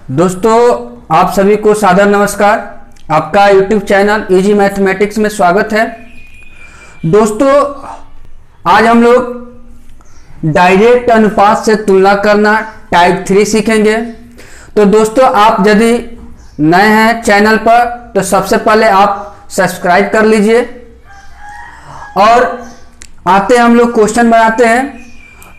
दोस्तों, आप सभी को सादर नमस्कार। आपका YouTube चैनल इजी मैथमेटिक्स में स्वागत है। दोस्तों, आज हम लोग डायरेक्ट अनुपात से तुलना करना टाइप 3 सीखेंगे। तो दोस्तों, आप यदि नए हैं चैनल पर तो सबसे पहले आप सब्सक्राइब कर लीजिए और आते हम लोग क्वेश्चन बनाते हैं।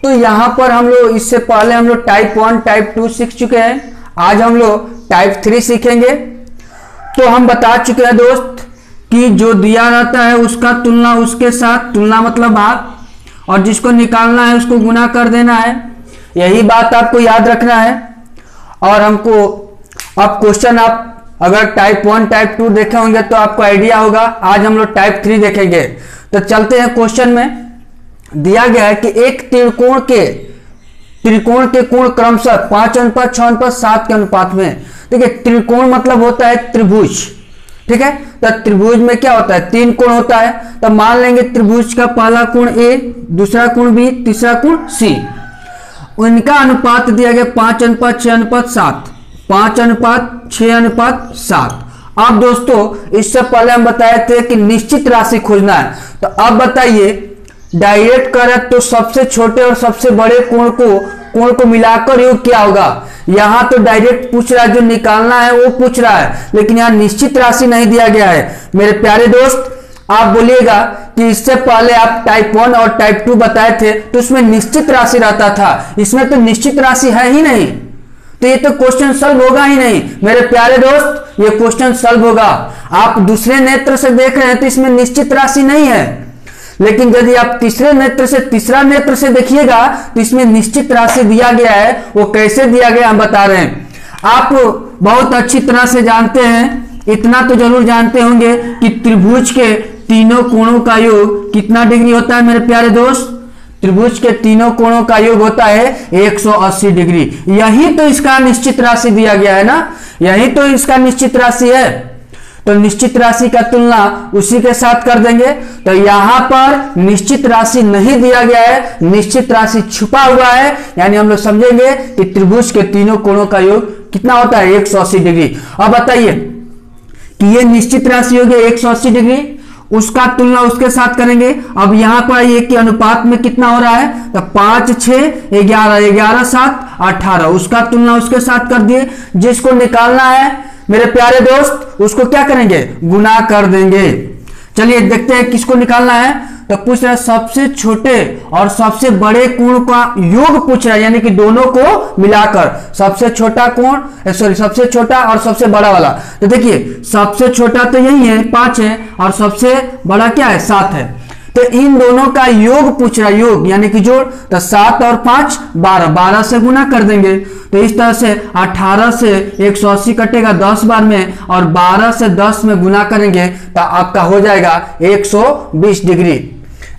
तो यहाँ पर हम लोग इससे पहले हम लोग टाइप 1 टाइप 2 सीख चुके हैं। आज हम लोग टाइप 3 सीखेंगे। तो हम बता चुके हैं दोस्त कि जो दिया रहता है उसका तुलना उसके साथ, तुलना मतलब भाग, और जिसको निकालना है उसको गुना कर देना है। यही बात आपको याद रखना है। और हमको अब क्वेश्चन आप अगर टाइप 1 टाइप 2 देखे होंगे तो आपको आइडिया होगा। आज हम लोग टाइप 3 देखेंगे। तो चलते हैं क्वेश्चन में। दिया गया है कि एक त्रिकोण के कोण क्रमशः 5 अनुपात 6 अनुपात 7 के अनुपात में। देखिए, त्रिकोण मतलब होता है त्रिभुज, ठीक है। तो त्रिभुज में क्या होता है, 3 कोण होता है। तो मान लेंगे त्रिभुज का पहला कोण ए, दूसरा कोण बी, तीसरा कोण सी। उनका अनुपात दिया गया 5 अनुपात 6 अनुपात 7, 5 अनुपात 6 अनुपात 7। अब दोस्तों, इससे पहले हम बताए थे कि निश्चित राशि खोजना है। तो अब बताइए, डायरेक्ट करें तो सबसे छोटे और सबसे बड़े कोण को मिलाकर योग क्या होगा। यहां तो डायरेक्ट पूछ रहा है, जो निकालना है वो पूछ रहा है, लेकिन यहां निश्चित राशि नहीं दिया गया है। मेरे प्यारे दोस्त, आप बोलिएगा कि इससे पहले आप टाइप 1 और टाइप 2 बताए थे तो उसमें निश्चित राशि रहता था, इसमें तो निश्चित राशि है ही नहीं, तो ये तो क्वेश्चन सॉल्व होगा ही नहीं। मेरे प्यारे दोस्त, ये क्वेश्चन सॉल्व होगा। आप दूसरे नेत्र से देख रहे हैं तो इसमें निश्चित राशि नहीं है, लेकिन यदि आप तीसरे नेत्र से तीसरा नेत्र से देखिएगा तो इसमें निश्चित राशि दिया गया है। वो कैसे दिया गया हम बता रहे हैं। आप बहुत अच्छी तरह से जानते हैं, इतना तो जरूर जानते होंगे कि त्रिभुज के तीनों कोणों का योग कितना डिग्री होता है। मेरे प्यारे दोस्त, त्रिभुज के तीनों कोणों का योग होता है 180 डिग्री। यही तो इसका निश्चित राशि दिया गया है ना, यही तो इसका निश्चित राशि है। तो निश्चित राशि का तुलना उसी के साथ कर देंगे। तो यहां पर निश्चित राशि नहीं दिया गया है, निश्चित राशि छुपा हुआ है। यानी हम लोग समझेंगे कि त्रिभुज के तीनों कोणों का योग कितना होता है, 180 डिग्री। अब बताइए कि ये निश्चित राशि होगी 180 डिग्री, उसका तुलना उसके साथ करेंगे। अब यहां पर ये कि अनुपात में कितना हो रहा है, तो 5 6 11 11 7 18, उसका तुलना उसके साथ कर दिए। जिसको निकालना है मेरे प्यारे दोस्त, उसको क्या करेंगे, गुना कर देंगे। चलिए देखते हैं किसको निकालना है। तो पूछ रहा है सबसे छोटे और सबसे बड़े कोण का योग पूछ रहा है, यानी कि दोनों को मिलाकर सबसे छोटा कोण, सबसे छोटा और सबसे बड़ा वाला। तो देखिए, सबसे छोटा तो यही है 5 है, और सबसे बड़ा क्या है 7 है। तो इन दोनों का योग पूछ रहा है, योग यानी कि जोड़। तो 7 और 5 12, 12 से गुना कर देंगे। तो इस तरह से 18 से 180 कटेगा 10 बार में, और 12 से 10 में गुना करेंगे तो आपका हो जाएगा 120 डिग्री।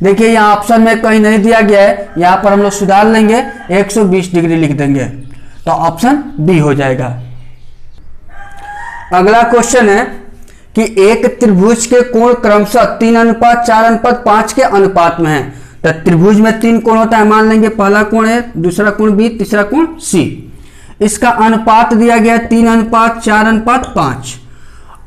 देखिए, यहाँ ऑप्शन में कहीं नहीं दिया गया है, यहाँ पर हम लोग सुधार लेंगे, 120 डिग्री लिख देंगे तो ऑप्शन बी हो जाएगा। अगला क्वेश्चन है कि एक त्रिभुज के कोण क्रमशः 3 अनुपात 4 अनुपात 5 के अनुपात में है। तो त्रिभुज में 3 कोण होता है। मान लेंगे पहला कोण है, दूसरा कोण बी, तीसरा कोण सी। इसका अनुपात दिया गया 3 अनुपात 4 अनुपात 5।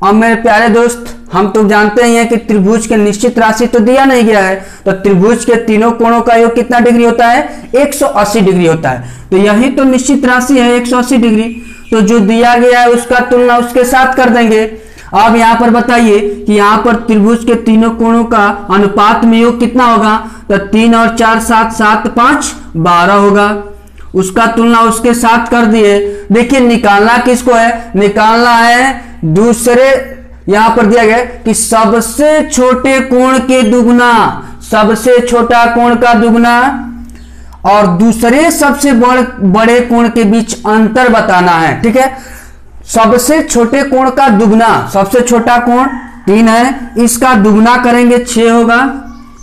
अब मेरे प्यारे दोस्त, हम तो जानते ही हैं कि त्रिभुज के निश्चित राशि तो दिया नहीं गया है। तो त्रिभुज के तीनों कोणों का योग कितना डिग्री होता है, 180 डिग्री होता है। तो यही तो निश्चित राशि है 180 डिग्री। तो जो दिया गया है उसका तुलना उसके साथ कर देंगे। अब यहां पर बताइए कि यहां पर त्रिभुज के तीनों कोणों का अनुपात में योग कितना होगा। तो 3 और 4 7, 7 5 12 होगा। उसका तुलना उसके साथ कर दिए। देखिए, निकालना किसको है, निकालना है दूसरे, यहां पर दिया गया कि सबसे छोटे कोण के दुगना, सबसे छोटा कोण का दुगना और दूसरे सबसे बड़े कोण के बीच अंतर बताना है, ठीक है। सबसे छोटे कोण का दुगना, सबसे छोटा कोण 3 है, इसका दुगना करेंगे 6 होगा,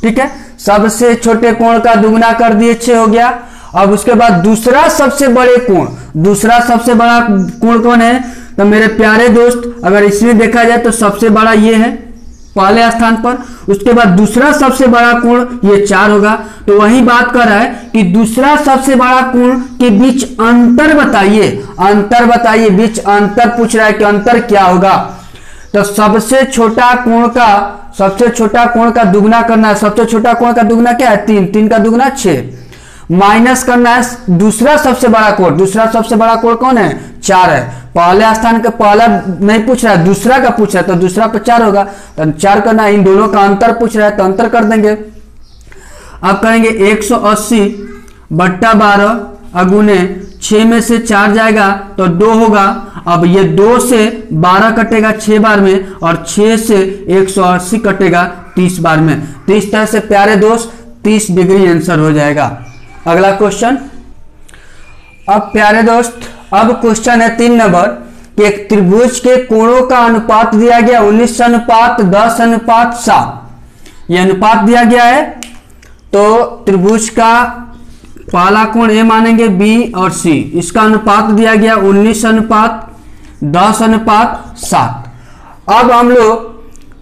ठीक है। सबसे छोटे कोण का दुगना कर दिए 6 हो गया। अब उसके बाद दूसरा सबसे बड़े कोण, दूसरा सबसे बड़ा कोण कौन है, तो मेरे प्यारे दोस्त अगर इसमें देखा जाए तो सबसे बड़ा ये है, पहले स्थान पर। उसके बाद दूसरा सबसे बड़ा कोण ये 4 होगा। तो वही बात कर रहा है कि दूसरा सबसे बड़ा कोण के बीच अंतर बताइए, अंतर बताइए, बीच अंतर पूछ रहा है कि अंतर क्या होगा। तो सबसे छोटा कोण का दुगना करना है। सबसे छोटा कोण का दुगना क्या है? 3, 3 का दुगना 6, माइनस करना है दूसरा सबसे बड़ा कोण। दूसरा सबसे बड़ा कोण कौन है? 4 है। पहले स्थान का पहला नहीं पूछ रहा है, दूसरा का पूछ रहा है, तो दूसरा पर 4 होगा, तो 4 करना है। इन दोनों का अंतर पूछ रहा है तो अंतर कर देंगे। अब करेंगे 180/12 अगुने 6 में से 4 जाएगा तो 2 होगा। अब ये 2 से 12 कटेगा 6 बार में, और 6 से 180 कटेगा 30 बार में। तो इस तरह से प्यारे दोस्त 30 डिग्री आंसर हो जाएगा। अगला क्वेश्चन। अब प्यारे दोस्त अब क्वेश्चन है 3 नंबर कि एक त्रिभुज के कोणों का अनुपात दिया गया 19:10:7। यह अनुपात दिया गया है। तो त्रिभुज का पहला कोण ए मानेंगे, बी और सी, इसका अनुपात दिया गया 19:10:7। अब हम लोग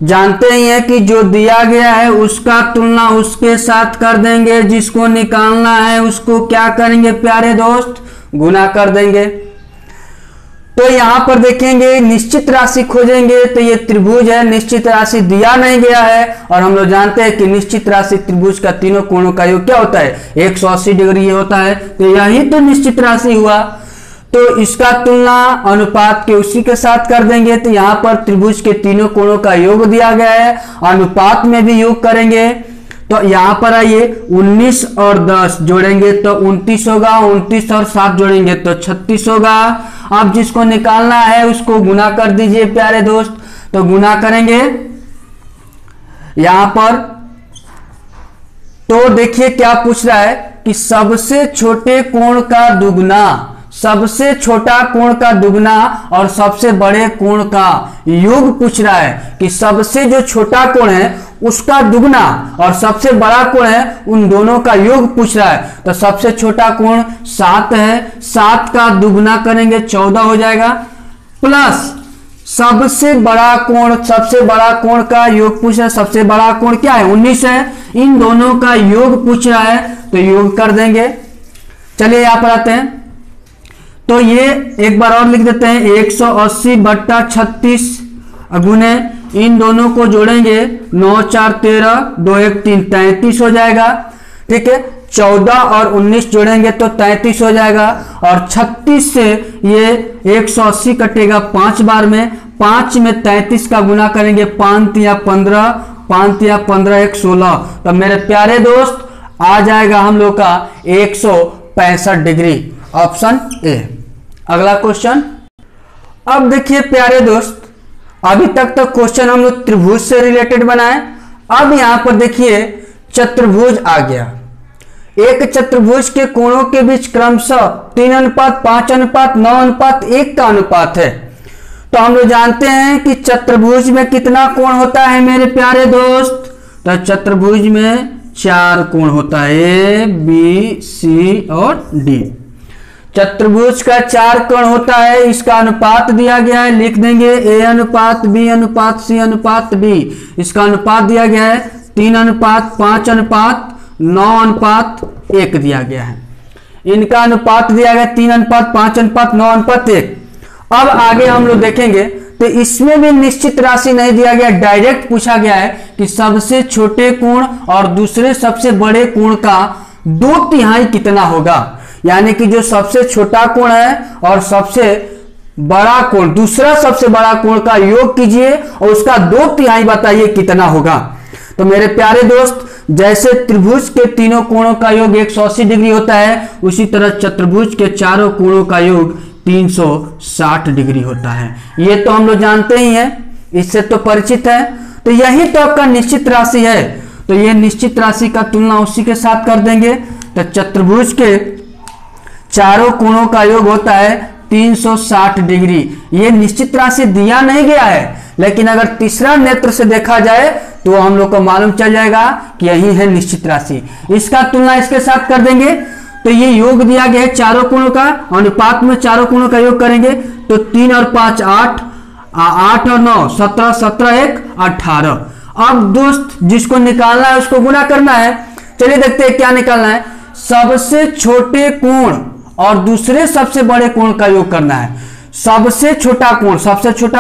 जानते ही हैं कि जो दिया गया है उसका तुलना उसके साथ कर देंगे, जिसको निकालना है उसको क्या करेंगे प्यारे दोस्त? गुना कर देंगे। तो यहां पर देखेंगे निश्चित राशि खोजेंगे, तो ये त्रिभुज है, निश्चित राशि दिया नहीं गया है, और हम लोग जानते हैं कि निश्चित राशि त्रिभुज का तीनों कोणों का योग क्या होता है? 180 डिग्री होता है। तो यही तो निश्चित राशि हुआ। तो इसका तुलना अनुपात के उसी के साथ कर देंगे। तो यहाँ पर त्रिभुज के तीनों कोणों का योग दिया गया है, अनुपात में भी योग करेंगे। तो यहाँ पर आइए 19 और 10 जोड़ेंगे तो 29 होगा, 29 और 7 जोड़ेंगे तो 36 होगा। अब जिसको निकालना है उसको गुना कर दीजिए प्यारे दोस्त। तो गुना करेंगे यहां पर, तो देखिए क्या पूछ रहा है कि सबसे छोटे कोण का दुगना, सबसे छोटा कोण का दुगना और सबसे बड़े कोण का योग पूछ रहा है कि सबसे जो छोटा कोण है उसका दुगना और सबसे बड़ा कोण है उन दोनों का योग पूछ रहा है। तो सबसे छोटा कोण 7 है, 7 का दुगना करेंगे 14 हो जाएगा, प्लस सबसे बड़ा कोण का योग पूछ रहा है। सबसे बड़ा कोण क्या है? 19 है। इन दोनों का योग पूछ रहा है तो योग कर देंगे। चलिए यहां पर आते हैं। तो ये एक बार और लिख देते हैं 180/36 गुने इन दोनों को जोड़ेंगे 9 4 13 2 1 3 33 हो जाएगा। ठीक है, 14 और 19 जोड़ेंगे तो 33 हो जाएगा, और 36 से ये 180 कटेगा 5 बार में, 5 में 33 का गुना करेंगे 5 या 15, 5 या 15 1 16। तो मेरे प्यारे दोस्त आ जाएगा हम लोग का 165 डिग्री, ऑप्शन ए। अगला क्वेश्चन। अब देखिए प्यारे दोस्त अभी तक तो क्वेश्चन हम लोग त्रिभुज से रिलेटेड बनाए। अब यहां पर देखिए चतुर्भुज आ गया। एक चतुर्भुज के कोणों के बीच क्रमशः 3:5:9:1 का अनुपात है। तो हम लोग जानते हैं कि चतुर्भुज में कितना कोण होता है मेरे प्यारे दोस्त? तो चतुर्भुज में 4 कोण होता है, ए बी सी और डी। चतुर्भुज का 4 कोण होता है, इसका अनुपात दिया गया है, लिख देंगे ए अनुपात बी अनुपात सी अनुपात बी। इसका अनुपात दिया गया है 3:5:9:1 दिया गया है। इनका अनुपात दिया गया 3:5:9:1। अब आगे हम लोग देखेंगे तो इसमें भी निश्चित राशि नहीं दिया गया, डायरेक्ट पूछा गया है कि सबसे छोटे कोण और दूसरे सबसे बड़े कोण का 2/3 कितना होगा। यानी कि जो सबसे छोटा कोण है और सबसे बड़ा कोण, दूसरा सबसे बड़ा कोण का योग कीजिए और उसका 2/3 बताइए कितना होगा। तो मेरे प्यारे दोस्त जैसे त्रिभुज के तीनों कोणों का योग 180 डिग्री होता है, उसी तरह चतुर्भुज के चारों कोणों का योग 360 डिग्री होता है। ये तो हम लोग जानते ही हैं, इससे तो परिचित है। तो यही तो आपका निश्चित राशि है। तो ये निश्चित राशि का तुलना उसी के साथ कर देंगे। तो चतुर्भुज के चारों कोणों का योग होता है 360 डिग्री। ये निश्चित राशि दिया नहीं गया है, लेकिन अगर तीसरा नेत्र से देखा जाए तो हम लोग को मालूम चल जाएगा कि यही है निश्चित राशि। इसका तुलना इसके साथ कर देंगे। तो ये योग दिया गया है चारों कोणों का, अनुपात में चारों कोणों का योग करेंगे तो 3 और 5 8, 8 और 9 17, 17 1 18। अब दोस्त जिसको निकालना है उसको गुना करना है। चलिए देखते हैं क्या निकालना है। सबसे छोटे कोण और दूसरे सबसे बड़े कोण का योग करना है। सबसे छोटा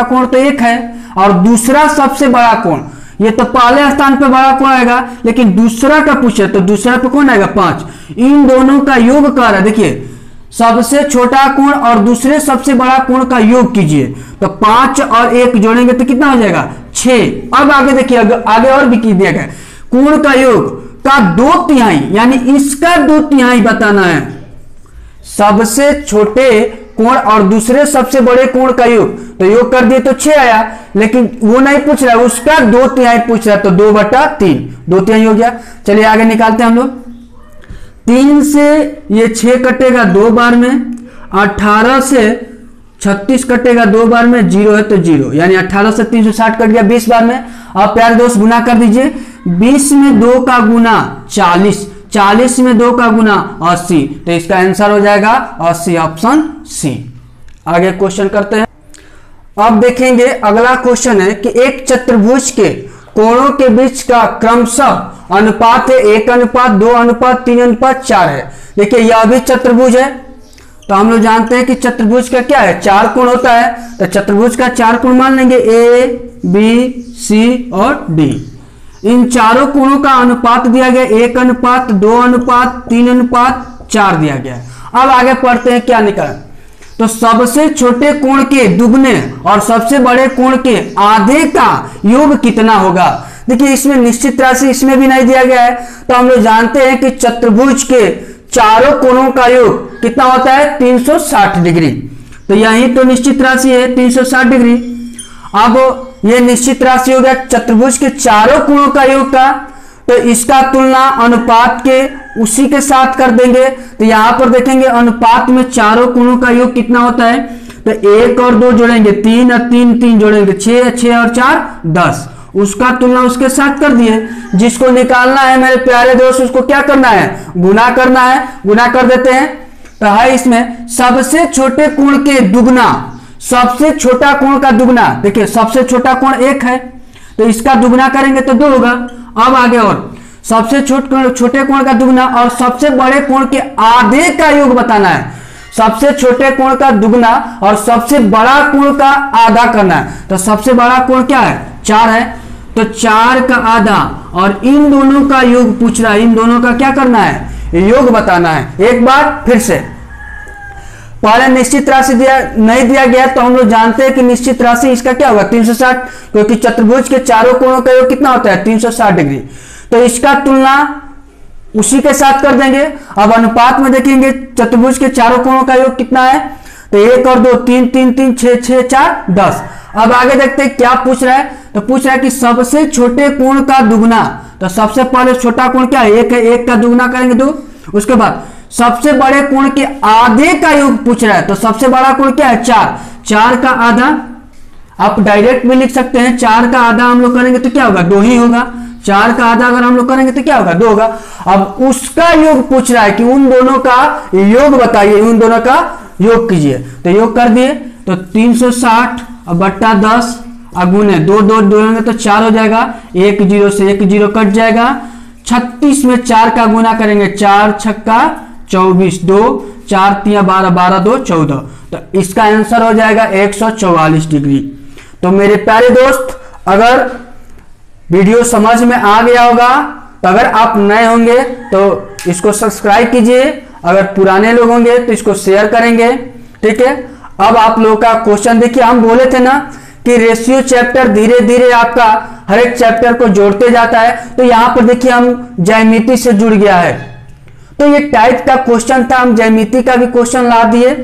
कोण तो एक है, और दूसरा सबसे बड़ा कोण, ये तो पहले स्थान पे बड़ा कोण आएगा, लेकिन दूसरा का पूछे तो दूसरा पे कौन आएगा 5। इन दोनों का योग कर रहा है। देखिए सबसे छोटा कोण और दूसरे सबसे बड़ा कोण का योग कीजिए, तो 5 और 1 जोड़ेंगे तो कितना हो जाएगा 6। अब आगे देखिए, आगे और भी दिया गया कोण का योग का 2/3, यानी इसका 2/3 बताना है। सबसे छोटे कोण और दूसरे सबसे बड़े कोण का योग, तो योग कर दिए तो 6 आया, लेकिन वो नहीं पूछ रहा, उसका 2/3 पूछ रहा, तो 2/3, 2/3 हो गया। चलिए आगे निकालते हैं हम लोग। 3 से ये 6 कटेगा 2 बार में, 18 से 36 कटेगा 2 बार में, 0 है तो 0, यानी 18 से 360 कट गया 20 बार में। अब प्यारे दोस्त गुना कर दीजिए। 20 में 2 का गुना 40, 40 में 2 का गुना 80, तो इसका आंसर हो जाएगा 80, ऑप्शन सी। आगे क्वेश्चन करते हैं। अब देखेंगे अगला क्वेश्चन है कि एक चतुर्भुज के कोणों के बीच का क्रमशः अनुपात है 1:2:3:4 है। देखिए यह भी चतुर्भुज है, तो हम लोग जानते हैं कि चतुर्भुज का क्या है, 4 कोण होता है, तो चतुर्भुज का 4 कोण मान लेंगे, ए बी सी और डी। इन चारों कोणों का अनुपात दिया गया 1:2:3:4 दिया गया। अब आगे पढ़ते हैं क्या निकला। तो सबसे छोटे कोण के दुगने और सबसे बड़े कोण के आधे का योग कितना होगा। देखिए इसमें निश्चित राशि इसमें भी नहीं दिया गया है, तो हम लोग जानते हैं कि चतुर्भुज के चारों कोणों का योग कितना होता है 360 डिग्री, तो यही तो निश्चित राशि है 360 डिग्री। अब ये निश्चित राशि हो गया चतुर्भुज के चारों कोणों का योग का, तो इसका तुलना अनुपात के उसी के साथ कर देंगे। तो यहां पर देखेंगे अनुपात में चारों कोणों का योग कितना होता है, तो 1 और 2 जोड़ेंगे 3 और 3 जोड़ेंगे 6, 6 और 4 10, उसका तुलना उसके साथ कर दिए। जिसको निकालना है मेरे प्यारे दोस्त उसको क्या करना है, गुना करना है। गुना कर देते हैं, तो है इसमें सबसे छोटे कोण के दुगना, सबसे छोटा कोण का दुगना। देखिए सबसे छोटा कोण 1 है, तो इसका दुगना करेंगे तो 2 होगा। अब आगे और सबसे छोटे कोण का दुगना और सबसे बड़े कोण के आधे का योग बताना है। सबसे छोटे कोण का दुगना और सबसे बड़ा कोण का आधा करना है। तो सबसे बड़ा कोण क्या है 4 है, तो 4 का आधा, और इन दोनों का योग पूछ रहा है, इन दोनों का क्या करना है योग बताना है। एक बार फिर से, पहले निश्चित राशि नहीं दिया गया, तो हम लोग जानते हैं कि निश्चित राशि इसका क्या होगा 360, क्योंकि चतुर्भुज के चारों कोणों का योग कितना होता है 360 डिग्री, तो इसका तुलना उसी के साथ कर देंगे। अब अनुपात में देखेंगे चतुर्भुज के चारों कोणों का योग कितना है, तो 1 और 2 3 3 3 6 6 4 10। अब आगे देखते हैं क्या पूछ रहा है, तो पूछ रहा है कि सबसे छोटे कोण का दुगना, तो सबसे पहले छोटा कोण क्या है 1 है, 1 का दुगना करेंगे 2, उसके बाद सबसे बड़े कोण के आधे का योग पूछ रहा है, तो सबसे बड़ा कोण क्या है 4, 4 का आधा, आप डायरेक्ट भी लिख सकते हैं, 4 का आधा हम लोग करेंगे तो क्या होगा 2 ही होगा, 4 का आधा अगर हम लोग करेंगे तो क्या होगा 2 होगा। अब उसका योग पूछ रहा है कि उन दोनों का योग बताइए, उन दोनों का योग कीजिए, तो योग कर दिए, तो 360 बट्टा 10 गुने 2 जोड़ेंगे तो 4 हो जाएगा, 1 0 से 1 0 कट जाएगा, 36 में 4 का गुना करेंगे, 4 छक्का 24, 2 4 3 12 12 2 14, तो इसका आंसर हो जाएगा 144 डिग्री। तो मेरे प्यारे दोस्त अगर वीडियो समझ में आ गया होगा, तो अगर आप नए होंगे तो इसको सब्सक्राइब कीजिए, अगर पुराने लोग होंगे तो इसको शेयर करेंगे, ठीक है। अब आप लोगों का क्वेश्चन देखिए, हम बोले थे ना कि रेशियो चैप्टर धीरे धीरे आपका हर एक चैप्टर को जोड़ते जाता है, तो यहां पर देखिए हम ज्यामिति से जुड़ गया है, तो ये टाइप का क्वेश्चन था, हम ज्यामिति का भी क्वेश्चन ला दिए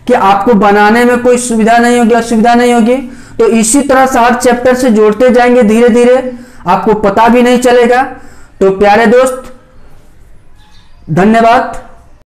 कि आपको बनाने में कोई सुविधा नहीं होगी, असुविधा नहीं होगी। तो इसी तरह से हर चैप्टर से जोड़ते जाएंगे धीरे धीरे, आपको पता भी नहीं चलेगा। तो प्यारे दोस्त धन्यवाद।